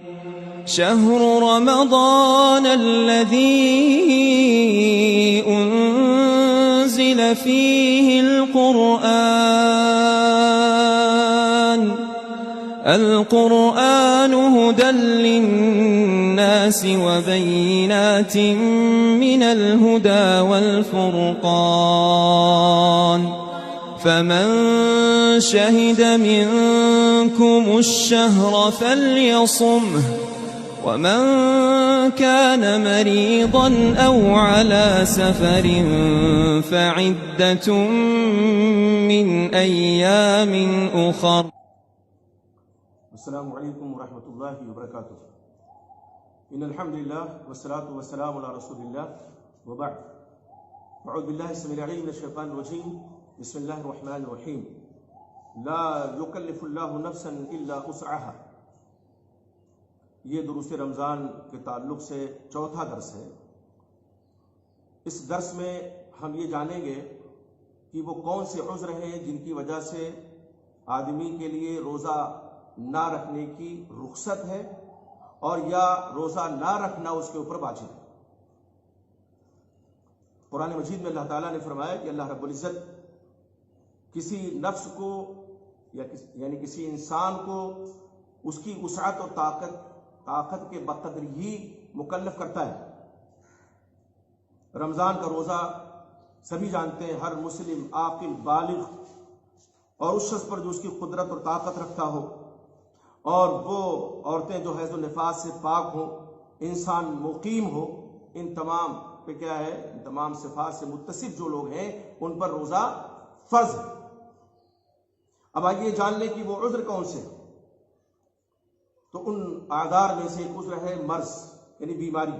شهر رمضان الذي أنزل فيه القرآن هدى للناس وبينات من الهدى والفرقان فمن شهد منكم الشهر فليصمه ومن كان مريضا أو على سفر فعدة من أيام أخر. السلام علیکم ورحمۃ اللہ وبرکاتہ. ان الحمد للہ والصلاة والسلام علی رسول اللہ وبعد. اعوذ باللہ السمیع العلیم من الشیطان الرجیم. بسم اللہ الرحمن الرحیم. لا یکلف اللہ نفسا الا وسعها. یہ دروس رمضان کے تعلق سے چوتھا درس ہے. اس درس میں ہم یہ جانیں گے کہ وہ کون سے عذر ہیں جن کی وجہ سے آدمی کے لیے روزہ نہ رکھنے کی رخصت ہے اور یا روزہ نہ رکھنا اس کے اوپر واجب ہے. قرآن مجید میں اللہ تعالیٰ نے فرمایا کہ اللہ رب العزت کسی نفس کو یعنی کسی انسان کو اس کی وسعت اور طاقت کے بقدر ہی مکلف کرتا ہے. رمضان کا روزہ سبھی جانتے ہیں، ہر مسلم عاقل بالغ اور اس شخص پر جو اس کی قدرت اور طاقت رکھتا ہو، اور وہ عورتیں جو حیض و نفاس سے پاک ہوں، انسان مقیم ہو، ان تمام پہ کیا ہے، ان تمام صفات سے متصف جو لوگ ہیں ان پر روزہ فرض ہے. اب آئیے جان لیں کہ وہ عذر کون سے. تو ان اعذار میں سے ایک عذر ہے مرض یعنی بیماری.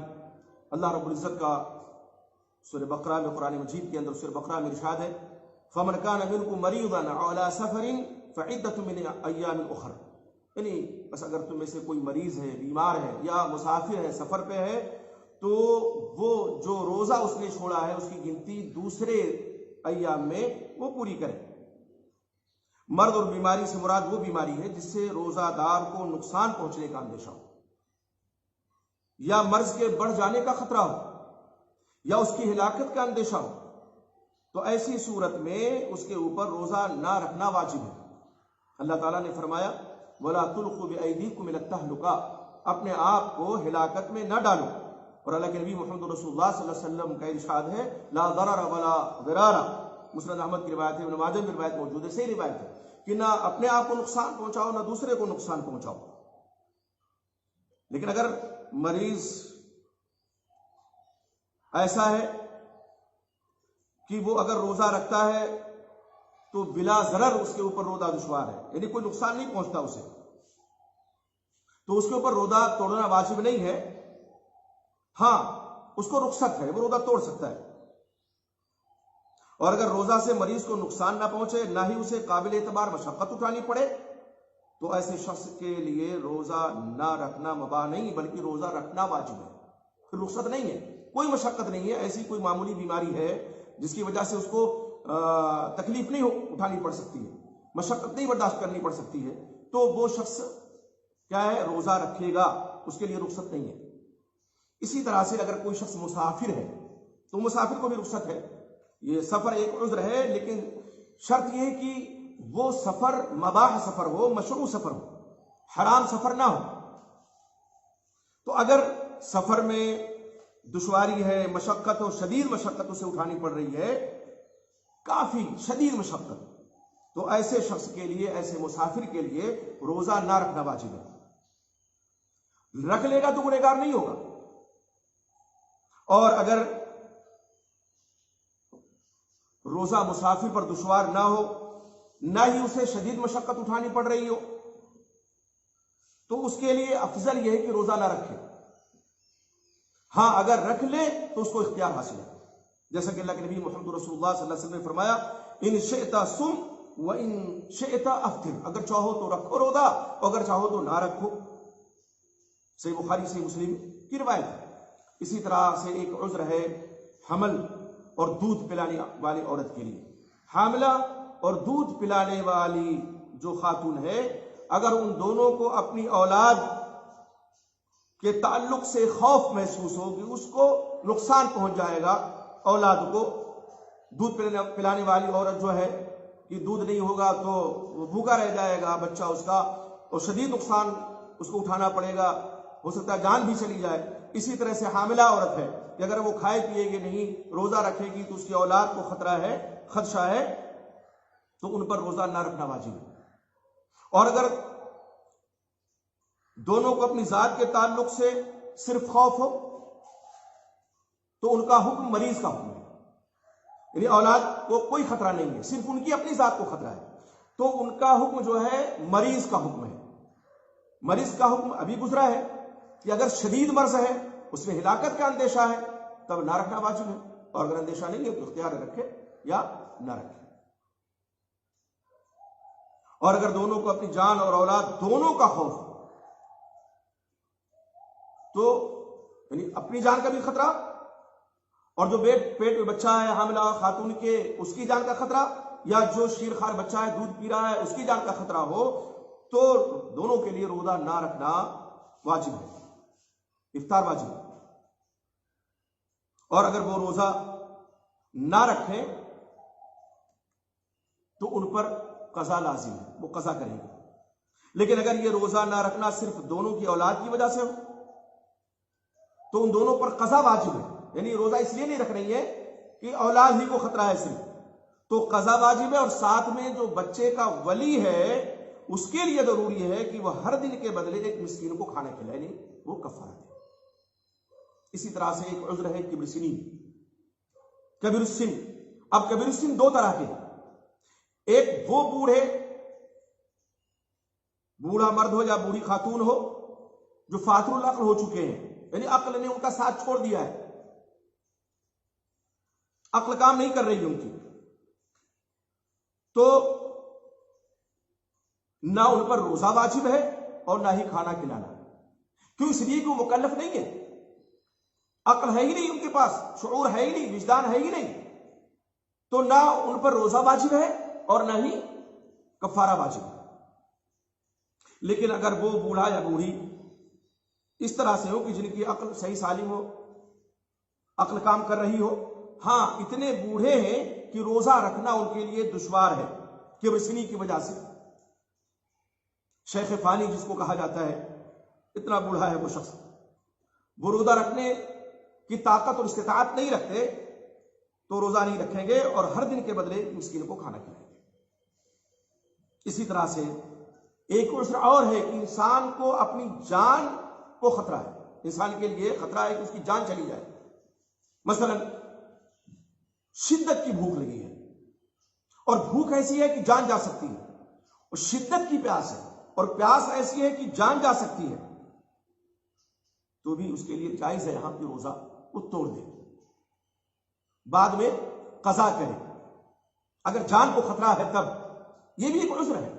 اللہ رب العزت کا سورہ بقرہ میں، قرآن مجید کے اندر سورہ بقرہ میں ارشاد ہے فَمَنْ كَانَ مِنْكُمْ مَرِيضًا أَوْ عَلَى سَفَرٍ فَعِدَّةٌ مِنْ أَيَّامٍ أُخَرَ. یعنی بس اگر تم میں سے کوئی مریض ہے، بیمار ہے یا مسافر ہے، سفر پہ ہے، تو وہ جو روزہ اس نے چھوڑا ہے اس کی گنتی دوسرے ایام میں وہ پوری کرے. مرض اور بیماری سے مراد وہ بیماری ہے جس سے روزہ دار کو نقصان پہنچنے کا اندیشہ ہو، یا مرض کے بڑھ جانے کا خطرہ ہو، یا اس کی ہلاکت کا اندیشہ ہو. تو ایسی صورت میں اس کے اوپر روزہ نہ رکھنا واجب ہے. اللہ تعالیٰ نے فرمایا وَلَا تُلْقُوا بِأَيْدِيكُمْ إِلَى التَّهْلُكَةِ. اپنے آپ کو ہلاکت میں نہ ڈالو. اور اللہ کے نبی محمد رسول اللہ صلی اللہ علیہ وسلم کا ارشاد ہے لا ضرر ولا ضرار. مسند احمد کی روایت ہے، ابن ماجہ کی روایت موجود ہے، صحیح روایت ہے کہ نہ اپنے آپ کو نقصان پہنچاؤ نہ دوسرے کو نقصان پہنچاؤ. لیکن اگر مریض ایسا ہے کہ وہ اگر روزہ رکھتا ہے تو بلا ضرر اس کے اوپر روزہ دشوار ہے، یعنی کوئی نقصان نہیں پہنچتا اسے، تو اس کے اوپر روزہ توڑنا واجب نہیں ہے. ہاں اس کو رخصت ہے، وہ روزہ توڑ سکتا ہے. اور اگر روزہ سے مریض کو نقصان نہ پہنچے، نہ ہی اسے قابل اعتبار مشقت اٹھانی پڑے، تو ایسے شخص کے لیے روزہ نہ رکھنا مباح نہیں بلکہ روزہ رکھنا واجب ہے. پھر رخصت نہیں ہے، کوئی مشقت نہیں ہے. ایسی کوئی معمولی بیماری ہے جس کی وجہ سے اس کو تکلیف نہیں اٹھانی پڑ سکتی ہے، مشقت نہیں برداشت کرنی پڑ سکتی ہے، تو وہ شخص کیا ہے، روزہ رکھے گا، اس کے لیے رخصت نہیں ہے. اسی طرح سے اگر کوئی شخص مسافر ہے تو مسافر کو بھی رخصت ہے. یہ سفر ایک عذر ہے، لیکن شرط یہ ہے کہ وہ سفر مباح سفر ہو، مشروع سفر ہو، حرام سفر نہ ہو. تو اگر سفر میں دشواری ہے، مشقت ہو، شدید مشقت اسے اٹھانی پڑ رہی ہے، کافی شدید مشقت، تو ایسے شخص کے لیے، ایسے مسافر کے لیے روزہ نہ رکھنا واجب ہے. رکھ لے گا تو گنہگار نہیں ہوگا. اور اگر روزہ مسافر پر دشوار نہ ہو، نہ ہی اسے شدید مشقت اٹھانی پڑ رہی ہو، تو اس کے لیے افضل یہ ہے کہ روزہ نہ رکھے. ہاں اگر رکھ لے تو اس کو اختیار حاصل ہے، جیسا کہ اللہ کے نبی محمد رسول اللہ صلی اللہ علیہ وسلم نے فرمایا ان شئت صم و ان شئت افطر. اگر چاہو تو رکھو روزہ، اگر چاہو تو نہ رکھو. صحیح بخاری صحیح مسلم کی روایت ہے. اسی طرح سے ایک عذر ہے حمل اور دودھ پلانے والی عورت کے لیے. حاملہ اور دودھ پلانے والی جو خاتون ہے، اگر ان دونوں کو اپنی اولاد کے تعلق سے خوف محسوس ہو کہ اس کو نقصان پہنچ جائے گا اولاد کو. دودھ پلانے والی عورت جو ہے کہ دودھ نہیں ہوگا تو وہ بھوکا رہ جائے گا بچہ اس کا، اور شدید نقصان اس کو اٹھانا پڑے گا، ہو سکتا ہے جان بھی چلی جائے. اسی طرح سے حاملہ عورت ہے کہ اگر وہ کھائے پیے گی نہیں، روزہ رکھے گی تو اس کی اولاد کو خطرہ ہے، خدشہ ہے، تو ان پر روزہ نہ رکھنا واجب ہے. اور اگر دونوں کو اپنی ذات کے تعلق سے صرف خوف ہو تو ان کا حکم مریض کا حکم ہے. یعنی اولاد کو کوئی خطرہ نہیں ہے، صرف ان کی اپنی ذات کو خطرہ ہے، تو ان کا حکم جو ہے مریض کا حکم ہے. مریض کا حکم ابھی گزرا ہے کہ اگر شدید مرض ہے، اس میں ہلاکت کا اندیشہ ہے، تب نہ رکھنا واجب ہے، اور اگر اندیشہ نہیں ہے تو اختیار رکھے یا نہ رکھے. اور اگر دونوں کو اپنی جان اور اولاد دونوں کا خوف تو یعنی اپنی جان کا بھی خطرہ، اور جو پیٹ میں بچہ ہے حاملہ خاتون کے اس کی جان کا خطرہ، یا جو شیرخوار بچہ ہے دودھ پی رہا ہے اس کی جان کا خطرہ ہو، تو دونوں کے لیے روزہ نہ رکھنا واجب ہے، افطار واجب ہے. اور اگر وہ روزہ نہ رکھیں تو ان پر قضا لازم ہے، وہ قضا کریں گے. لیکن اگر یہ روزہ نہ رکھنا صرف دونوں کی اولاد کی وجہ سے ہو تو ان دونوں پر قضا واجب ہے. یعنی روزہ اس لیے نہیں رکھ رہی ہے کہ اولاد ہی کو خطرہ ہے صرف، تو قضا واجب ہے. اور ساتھ میں جو بچے کا ولی ہے اس کے لیے ضروری ہے کہ وہ ہر دن کے بدلے ایک مسکین کو کھانا کھلائے، نہیں وہ کفارہ دے. اسی طرح سے ایک عذر ہے کبر سنی، کبیر السن. اب کبیر السن دو طرح کے، ایک وہ بوڑھا مرد ہو یا بوڑھی خاتون ہو جو فاتر العقل ہو چکے ہیں، یعنی عقل نے ان کا ساتھ چھوڑ دیا ہے، عقل کام نہیں کر رہی ان کی، تو نہ ان پر روزہ واجب ہے اور نہ ہی کھانا کھلانا. کیوں؟ اس لیے کہ وہ مکلف نہیں ہے، عقل ہے ہی نہیں ان کے پاس، شعور ہے ہی نہیں، وجدان ہے ہی نہیں، تو نہ ان پر روزہ واجب ہے اور نہ ہی کفارہ واجب ہے. لیکن اگر وہ بوڑھا یا بوڑھی اس طرح سے ہو کہ جن کی عقل صحیح سالم ہو، عقل کام کر رہی ہو، ہاں اتنے بوڑھے ہیں کہ روزہ رکھنا ان کے لیے دشوار ہے کبر سنی کی وجہ سے، شیخ فانی جس کو کہا جاتا ہے، اتنا بوڑھا ہے وہ شخص، وہ روزہ رکھنے کی طاقت اور استطاعت نہیں رکھتے تو روزہ نہیں رکھیں گے اور ہر دن کے بدلے مسکین کو کھانا کھلائیں گے. اسی طرح سے ایک عذر اور ہے کہ انسان کو اپنی جان کو خطرہ ہے، انسان کے لیے خطرہ ہے کہ اس کی جان چلی جائے. مثلا شدت کی بھوک لگی ہے، اور بھوک ایسی ہے کہ جان جا سکتی ہے، اور شدت کی پیاس ہے اور پیاس ایسی ہے کہ جان جا سکتی ہے، تو بھی اس کے لیے جائز ہے یہاں پہ روزہ وہ توڑ دے، بعد میں قضا کرے اگر جان کو خطرہ ہے تب. یہ بھی ایک عذر ہے.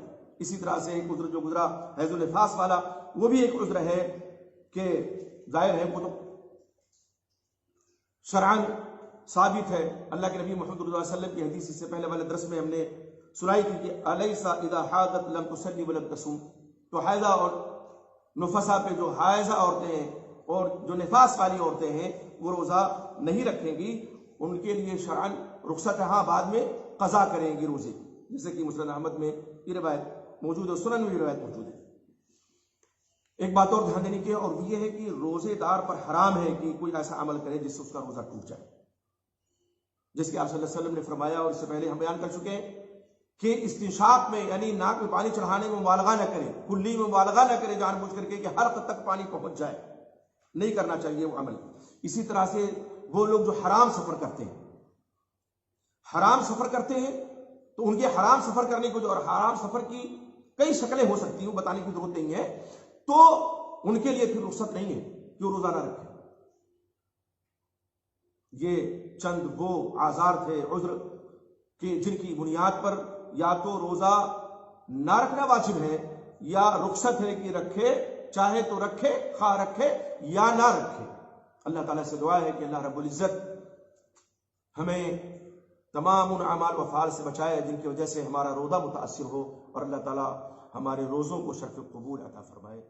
اسی طرح سے ایک عذر جو گزرا حیض النفاس والا، وہ بھی ایک عذر ہے کہ ظاہر ہے وہ تو شرعاً ثابت ہے. اللہ کے نبی محمد صلی اللہ علیہ وسلم کی حدیث اس سے پہلے والے درس میں ہم نے سنائی تھی کہ الیس اذا حاضت لم تصلی ولم تصوم. تو حیضہ اور نفسا پہ جو حائضہ عورتیں ہیں اور جو نفاس والی عورتیں ہیں وہ روزہ نہیں رکھیں گی، ان کے لیے شرعاً رخصت ہے، ہاں بعد میں قضا کریں گی روزے، جیسے کہ مسند احمد میں یہ روایت موجود ہے، سنن میں یہ روایت موجود ہے. ایک بات اور دھیان دینے کی، اور یہ ہے کہ روزے دار پر حرام ہے کہ کوئی ایسا عمل کرے جس سے اس کا روزہ ٹوٹ جائے، جس کے آپ صلی اللہ علیہ وسلم نے فرمایا اور اس سے پہلے ہم بیان کر چکے ہیں کہ استنشاق میں یعنی ناک میں پانی چڑھانے میں مبالغہ نہ کرے، کلی میں مبالغہ نہ کرے جان بوجھ کر کے کہ حلق تک پانی پہنچ جائے، نہیں کرنا چاہیے وہ عمل. اسی طرح سے وہ لوگ جو حرام سفر کرتے ہیں، حرام سفر کرتے ہیں تو ان کے حرام سفر کرنے کو جو، اور حرام سفر کی کئی شکلیں ہو سکتی ہیں، بتانے کی ضرورت نہیں ہے، تو ان کے لیے پھر رخصت نہیں ہے کہ وہ روزہ نہ رکھیں. یہ چند وہ آزار تھے، عذر کہ جن کی بنیاد پر یا تو روزہ نہ رکھنا واجب ہے یا رخصت ہے کہ رکھے، چاہے تو رکھے، خواہ رکھے یا نہ رکھے. اللہ تعالیٰ سے دعا ہے کہ اللہ رب العزت ہمیں تمام ان اعمال و افعال سے بچائے جن کی وجہ سے ہمارا روزہ متاثر ہو، اور اللہ تعالیٰ ہمارے روزوں کو شرف قبول عطا فرمائے.